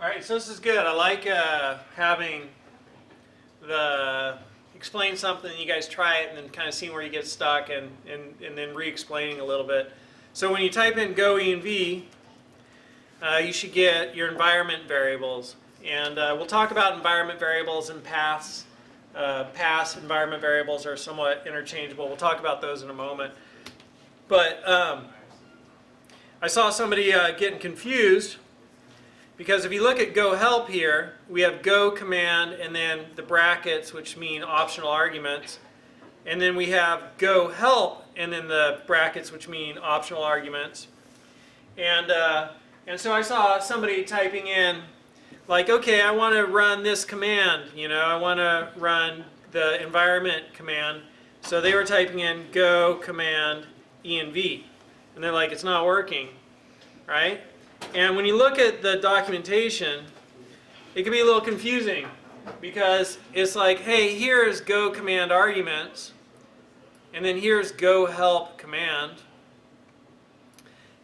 All right, so this is good. I like having the explain something, you guys try it, and then kind of seeing where you get stuck, and then re-explaining a little bit. So when you type in go env, you should get your environment variables. And we'll talk about environment variables and paths. Paths, environment variables are somewhat interchangeable. We'll talk about those in a moment. But I saw somebody getting confused, because if you look at go help here, we have go command and then the brackets, which mean optional arguments. And then we have go help and then the brackets, which mean optional arguments. And so I saw somebody typing in, like, okay, I want to run this command. You know, I want to run the environment command. So they were typing in go command env. And they're like, it's not working, right? And when you look at the documentation, it can be a little confusing, because it's like, hey, here's go command arguments, and then here's go help command.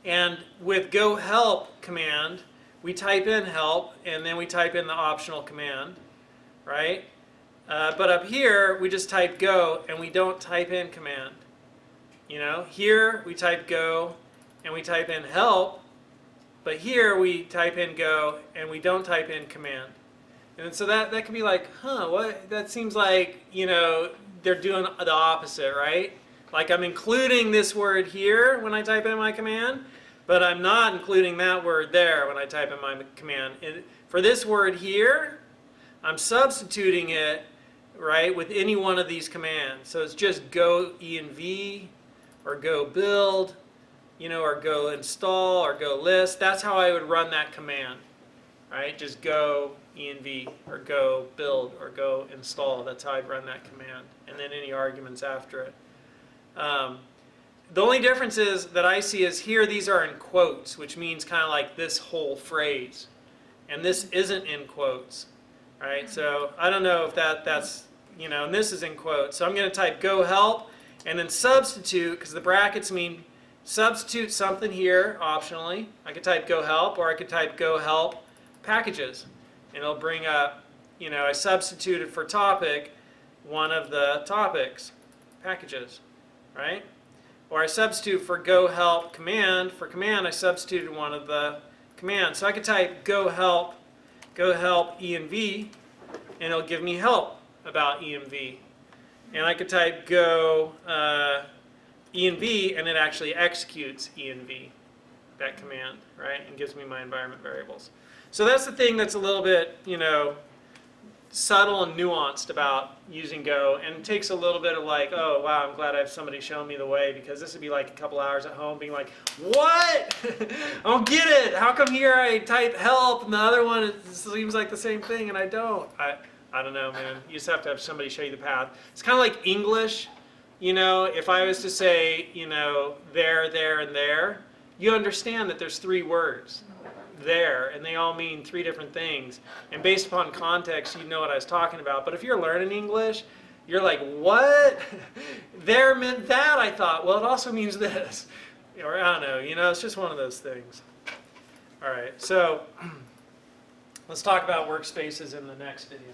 And with go help command, we type in help, and then we type in the optional command, right? But up here, we just type go, and we don't type in command. You know, here we type go, and we type in help. But here we type in go and we don't type in command. And so that can be like, huh, what? That seems like, you know, they're doing the opposite, right? Like I'm including this word here when I type in my command, but I'm not including that word there when I type in my command. And for this word here, I'm substituting it, right, with any one of these commands. So it's just go env or go build, you know, or go install, or go list. That's how I would run that command, right? Just go env, or go build, or go install. That's how I'd run that command, and then any arguments after it. The only difference is that I see is here these are in quotes, which means kind of like this whole phrase, and this isn't in quotes, right? So I don't know if that's, you know, and this is in quotes. So I'm going to type go help, and then substitute, because the brackets mean substitute something here optionally. I could type go help, or I could type go help packages, and it'll bring up, you know, I substituted for topic one of the topics, packages, right? Or I substitute for go help command. For command, I substituted one of the commands. So I could type go help env, and it'll give me help about env. And I could type go env, and it actually executes env, that command, right, and gives me my environment variables. So that's the thing that's a little bit, you know, subtle and nuanced about using Go, and it takes a little bit of like, oh wow, I'm glad I have somebody showing me the way, because this would be like a couple hours at home being like, what? I don't get it. How come here I type help and the other one it seems like the same thing and I don't? I don't know, man. You just have to have somebody show you the path. It's kind of like English. You know, if I was to say, you know, there, and there, you understand that there's three words, there, and they all mean three different things. And based upon context, you know what I was talking about. But if you're learning English, you're like, what? There meant that, I thought. Well, it also means this. Or I don't know, you know, it's just one of those things. All right, so let's talk about workspaces in the next video.